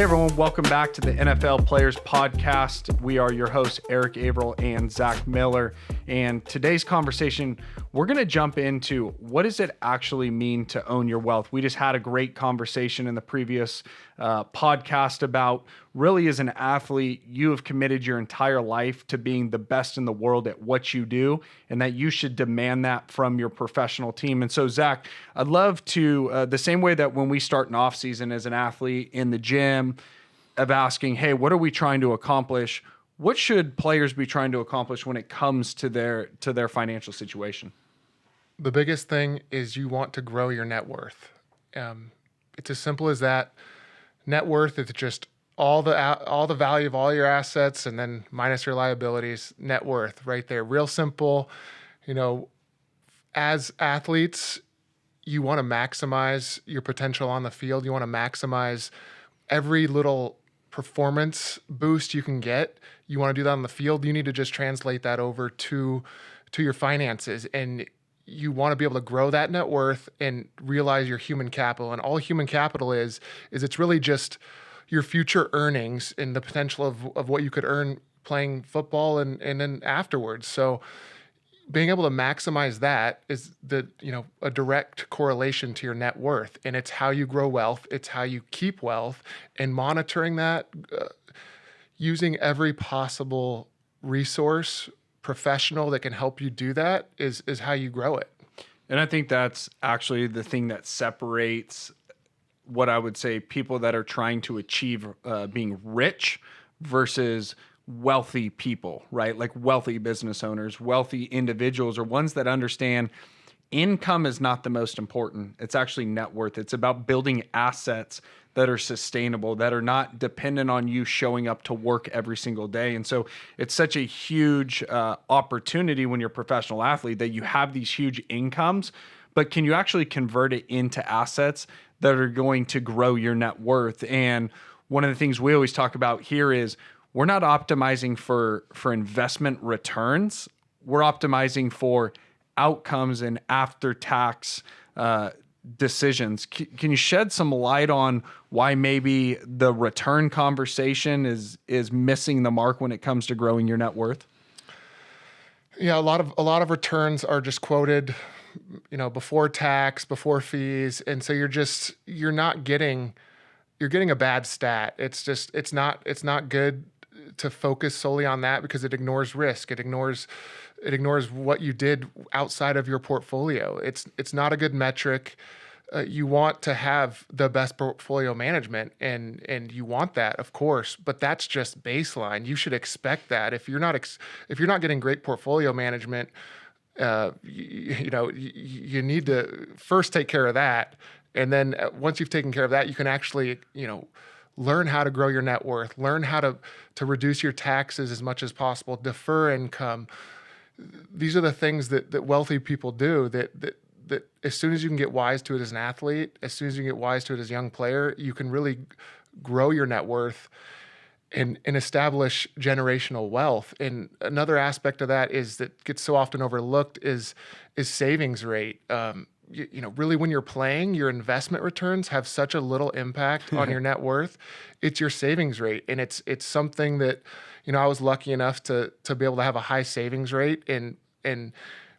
Hey everyone, welcome back to the NFL Players Podcast. We are your hosts, Erik Averill and Zach Miller. And today's conversation, we're going to jump into what does it actually mean to own your wealth. We just had a great conversation in the previous podcast about really as an athlete, you have committed your entire life to being the best in the world at what you do, and that you should demand that from your professional team. And so, Zach, I'd love to, the same way that when we start an off season as an athlete in the gym, of asking, hey, what are we trying to accomplish? What should players be trying to accomplish when it comes to their financial situation? The biggest thing is you want to grow your net worth. It's as simple as that. Net worth is just all the value of all your assets and then minus your liabilities. Net worth right there. Real simple. You know, as athletes, you want to maximize your potential on the field. You want to maximize every little performance boost you can get. You want to do that on the field. You need to just translate that over to your finances, and you want to be able to grow that net worth and realize your human capital. And all human capital is it's really just your future earnings and the potential of what you could earn playing football and then afterwards. So being able to maximize that is a direct correlation to your net worth, and it's how you grow wealth. It's how you keep wealth, and monitoring that, using every possible resource, professional that can help you do that is how you grow it. And I think that's actually the thing that separates what I would say people that are trying to achieve being rich versus wealthy people, right? Like wealthy business owners, wealthy individuals, or ones that understand income is not the most important. It's actually net worth. It's about building assets that are sustainable, that are not dependent on you showing up to work every single day. And so it's such a huge opportunity when you're a professional athlete that you have these huge incomes, but can you actually convert it into assets that are going to grow your net worth? And one of the things we always talk about here is we're not optimizing for investment returns. We're optimizing for outcomes and after-tax decisions. Can you shed some light on why maybe the return conversation is missing the mark when it comes to growing your net worth? Yeah, a lot of returns are just quoted, before tax, before fees, and so you're getting a bad stat. It's not good to focus solely on that because it ignores risk. It ignores what you did outside of your portfolio. It's not a good metric. You want to have the best portfolio management, and you want that, of course, but that's just baseline. You should expect that. If you're not getting great portfolio management, you need to first take care of that, and then once you've taken care of that, you can actually learn how to grow your net worth, learn how to reduce your taxes as much as possible, defer income. These are the things that wealthy people do that as soon as you can get wise to it as an athlete, as soon as you get wise to it as a young player, you can really grow your net worth and establish generational wealth. And another aspect of that is that gets so often overlooked is savings rate. Really when you're playing, your investment returns have such a little impact on your net worth. It's your savings rate. And it's something that, I was lucky enough to be able to have a high savings rate. And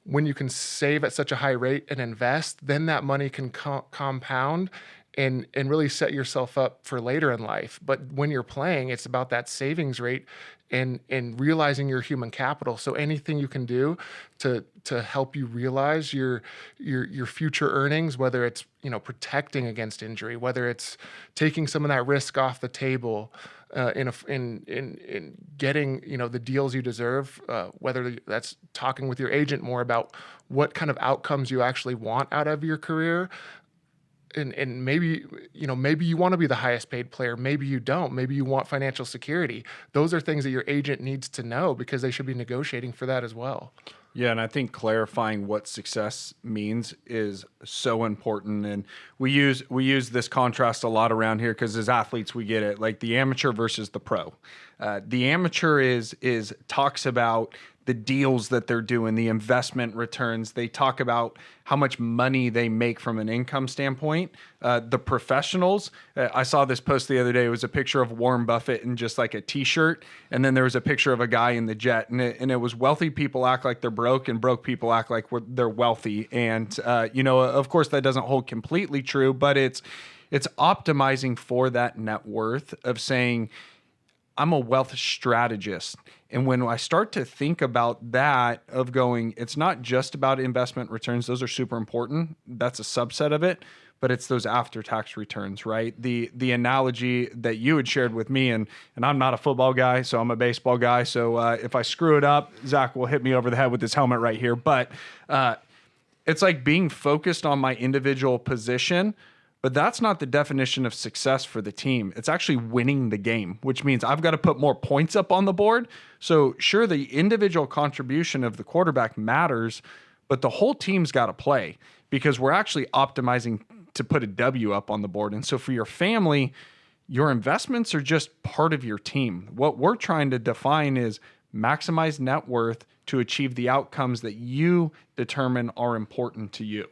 when you can save at such a high rate and invest, then that money can compound and really set yourself up for later in life. But when you're playing, it's about that savings rate and realizing your human capital. So anything you can do to help you realize your future earnings, whether it's protecting against injury, whether it's taking some of that risk off the table, in getting the deals you deserve, whether that's talking with your agent more about what kind of outcomes you actually want out of your career. And maybe you want to be the highest paid player. Maybe you don't. Maybe you want financial security. Those are things that your agent needs to know because they should be negotiating for that as well. Yeah, and I think clarifying what success means is so important. And we use this contrast a lot around here because as athletes we get it, like the amateur versus the pro. The amateur is talks about the deals that they're doing, the investment returns. They talk about how much money they make from an income standpoint. The professionals, I saw this post the other day. It was a picture of Warren Buffett in just like a T-shirt, and then there was a picture of a guy in the jet, and it was wealthy people act like they're broke, and broke people act like they're wealthy. And of course, that doesn't hold completely true, but it's optimizing for that net worth of saying, I'm a wealth strategist. And when I start to think about that, of going, it's not just about investment returns. Those are super important. That's a subset of it, but it's those after-tax returns, right? The analogy that you had shared with me, and I'm not a football guy, so I'm a baseball guy. So if I screw it up, Zach will hit me over the head with his helmet right here. But it's like being focused on my individual position. But that's not the definition of success for the team. It's actually winning the game, which means I've got to put more points up on the board. So sure, the individual contribution of the quarterback matters, but the whole team's got to play because we're actually optimizing to put a W up on the board. And so for your family, your investments are just part of your team. What we're trying to define is maximize net worth to achieve the outcomes that you determine are important to you.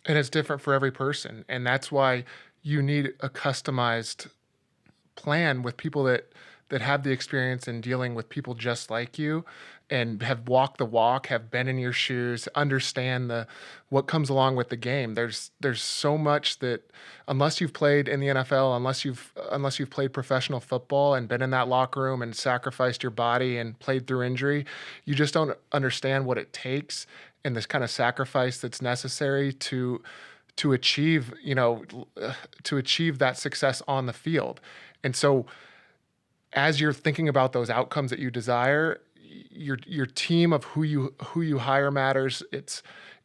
And it's different for every person. And that's why you need a customized plan with people that have the experience in dealing with people just like you and have walked the walk, have been in your shoes, understand what comes along with the game. There's so much that unless you've played in the NFL, unless you've played professional football and been in that locker room and sacrificed your body and played through injury, you just don't understand what it takes and this kind of sacrifice that's necessary to achieve, to achieve that success on the field. And so as you're thinking about those outcomes that you desire, your team of who you hire matters.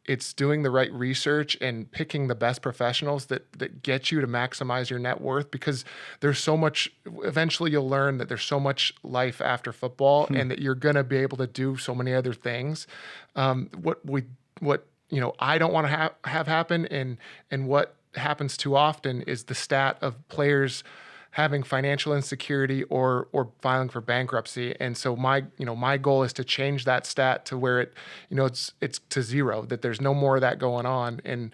It's doing the right research and picking the best professionals that get you to maximize your net worth, because there's so much, eventually you'll learn that there's so much life after football and that you're going to be able to do so many other things. What I don't want to have happen and what happens too often is the stat of players having financial insecurity or filing for bankruptcy. And so my goal is to change that stat to where it's to zero, that there's no more of that going on. And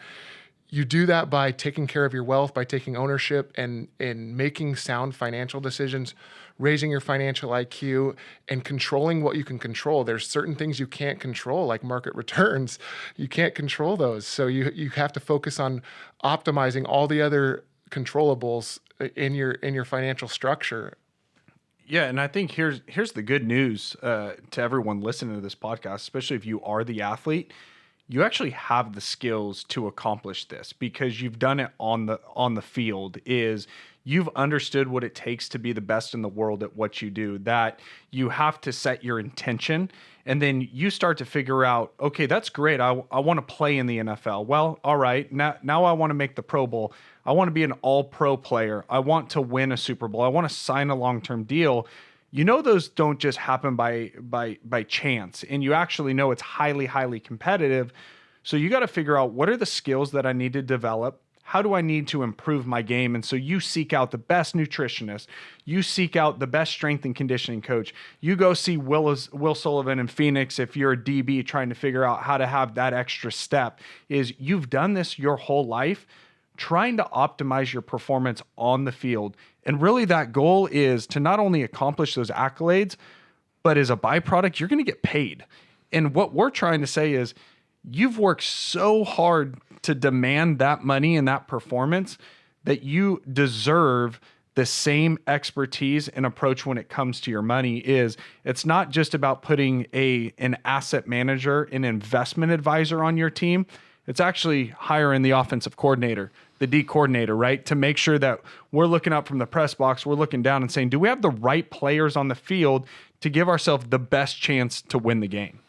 you do that by taking care of your wealth, by taking ownership and making sound financial decisions, raising your financial IQ and controlling what you can control. There's certain things you can't control, like market returns. You can't control those. So you have to focus on optimizing all the other controllables in your financial structure. Yeah, and I think here's the good news to everyone listening to this podcast, especially if you are the athlete. You actually have the skills to accomplish this because you've done it on the field. Is you've understood what it takes to be the best in the world at what you do, that you have to set your intention and then you start to figure out, okay, that's great. I want to play in the NFL. Well, all right, now I want to make the Pro Bowl. I want to be an all-pro player. I want to win a Super Bowl. I want to sign a long-term deal. Those don't just happen by chance, and you actually know it's highly, highly competitive. So you got to figure out, what are the skills that I need to develop? How do I need to improve my game? And so you seek out the best nutritionist. You seek out the best strength and conditioning coach. You go see Will Sullivan in Phoenix if you're a DB trying to figure out how to have that extra step. Is you've done this your whole life, trying to optimize your performance on the field. And really that goal is to not only accomplish those accolades, but as a byproduct, you're going to get paid. And what we're trying to say is you've worked so hard to demand that money and that performance that you deserve the same expertise and approach when it comes to your money. It's not just about putting an asset manager, an investment advisor on your team. It's actually hiring the offensive coordinator, the D coordinator, right? To make sure that we're looking up from the press box, we're looking down and saying, do we have the right players on the field to give ourselves the best chance to win the game?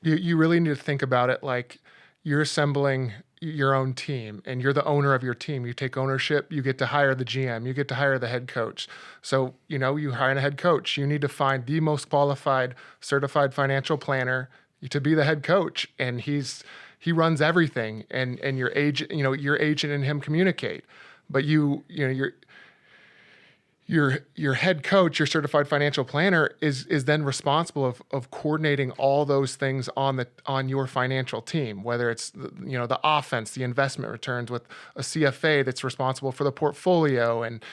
You really need to think about it like you're assembling your own team and you're the owner of your team. You take ownership, you get to hire the GM, you get to hire the head coach. So, you hire a head coach. You need to find the most qualified, certified financial planner. to be the head coach, and he runs everything, and your agent and him communicate, but your head coach, your certified financial planner is then responsible of coordinating all those things on your financial team, whether it's the offense, the investment returns, with a CFA that's responsible for the portfolio and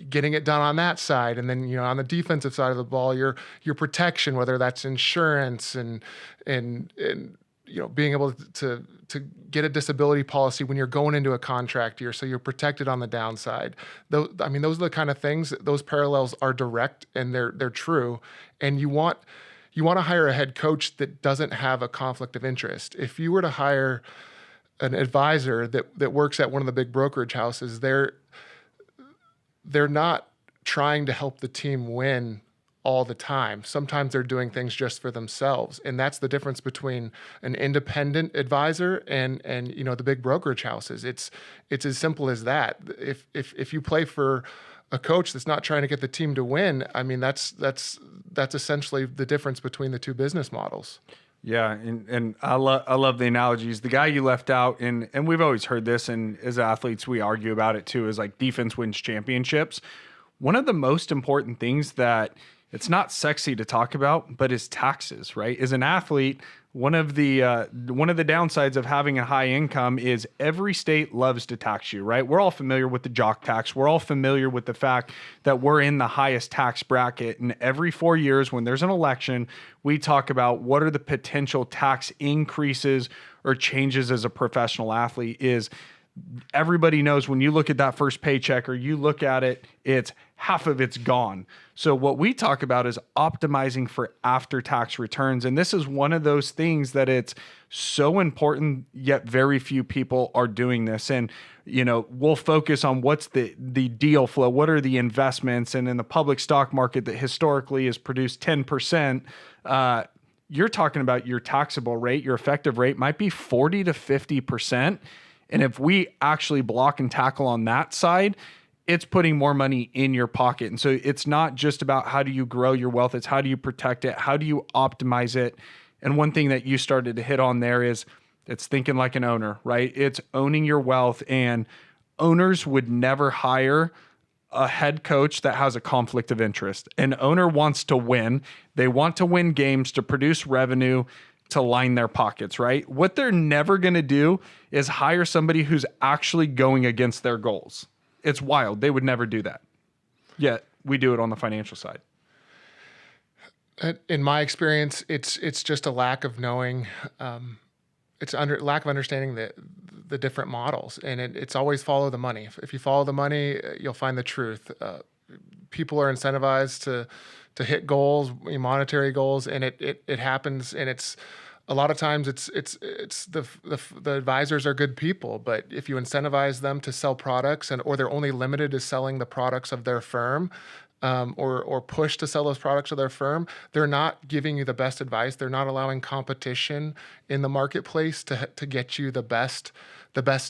getting it done on that side. And then on the defensive side of the ball, your protection, whether that's insurance and being able to get a disability policy when you're going into a contract year, so you're protected on the downside. Those are the kind of things. Those parallels are direct and they're true. And you want to hire a head coach that doesn't have a conflict of interest. If you were to hire an advisor that works at one of the big brokerage houses, they're not trying to help the team win all the time. Sometimes they're doing things just for themselves. And that's the difference between an independent advisor and the big brokerage houses. It's as simple as that. If you play for a coach that's not trying to get the team to win, I mean, that's essentially the difference between the two business models. Yeah, and I love the analogies. The guy you left out, and we've always heard this, and as athletes we argue about it too, is like defense wins championships. One of the most important things that it's not sexy to talk about, but is taxes, right? As an athlete, one of the downsides of having a high income is every state loves to tax you, right? We're all familiar with the jock tax. We're all familiar with the fact that we're in the highest tax bracket. And every 4 years when there's an election, we talk about what are the potential tax increases or changes as a professional athlete. Is everybody knows when you look at that first paycheck or you look at it, it's half of it's gone. So what we talk about is optimizing for after-tax returns. And this is one of those things that it's so important, yet very few people are doing this. And, we'll focus on what's the deal flow, what are the investments, and in the public stock market that historically has produced 10%, you're talking about your taxable rate, your effective rate might be 40 to 50%. And if we actually block and tackle on that side, it's putting more money in your pocket. And so it's not just about how do you grow your wealth, it's how do you protect it, how do you optimize it. And one thing that you started to hit on there is it's thinking like an owner, right? It's owning your wealth, and owners would never hire a head coach that has a conflict of interest. An owner wants to win. They want to win games to produce revenue, to line their pockets, right? What they're never going to do is hire somebody who's actually going against their goals. It's wild. They would never do that. Yet we do it on the financial side. In my experience, it's just a lack of knowing. Lack of understanding the different models, and it's always follow the money. If you follow the money, you'll find the truth. People are incentivized to hit goals, monetary goals, and it happens. And it's a lot of times it's the advisors are good people, but if you incentivize them to sell products or they're only limited to selling the products of their firm, or push to sell those products of their firm, they're not giving you the best advice. They're not allowing competition in the marketplace to get you the best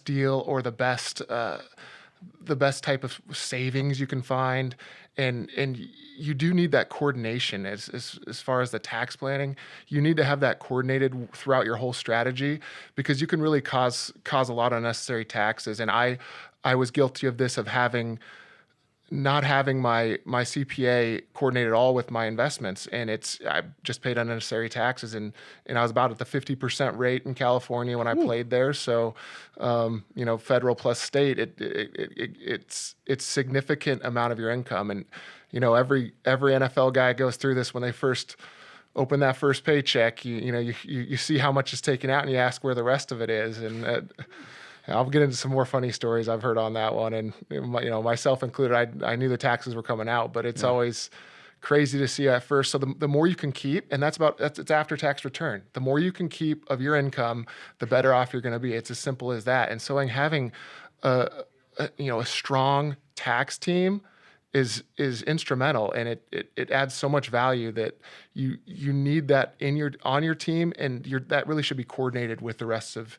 deal or the best type of savings you can find. And you do need that coordination as far as the tax planning. You need to have that coordinated throughout your whole strategy, because you can really cause a lot of unnecessary taxes. And I was guilty of this, of not having my CPA coordinate at all with my investments. And I just paid unnecessary taxes. And I was about at the 50% rate in California when I played there. So, federal plus state, it's significant amount of your income. And, every NFL guy goes through this when they first open that first paycheck. You see how much is taken out and you ask where the rest of it is. And, I'll get into some more funny stories I've heard on that one, and myself included. I knew the taxes were coming out, but it's always crazy to see at first. So the more you can keep, and it's after tax return. The more you can keep of your income, the better off you're going to be. It's as simple as that. And so having a strong tax team is instrumental, and it adds so much value that you need that on your team, and that really should be coordinated with the rest of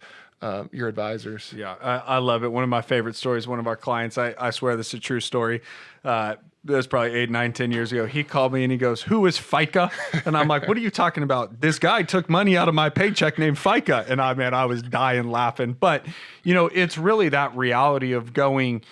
your advisors. Yeah, I love it. One of my favorite stories, one of our clients, I swear this is a true story. This was probably 8, 9, 10 years ago. He called me and he goes, "Who is FICA?" And I'm like, "What are you talking about? This guy took money out of my paycheck named FICA." And I was dying laughing. But, it's really that reality of going,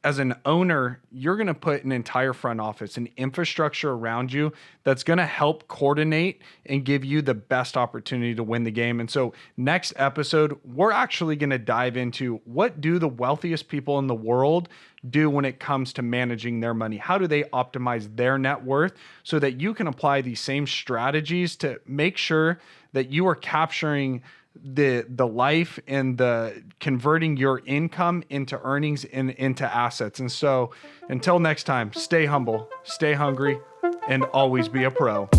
as an owner, you're going to put an entire front office, an infrastructure around you that's going to help coordinate and give you the best opportunity to win the game. And so next episode, we're actually going to dive into what do the wealthiest people in the world do when it comes to managing their money? How do they optimize their net worth so that you can apply these same strategies to make sure that you are capturing the life and the converting your income into earnings and into assets. And so until next time, stay humble, stay hungry, and always be a pro.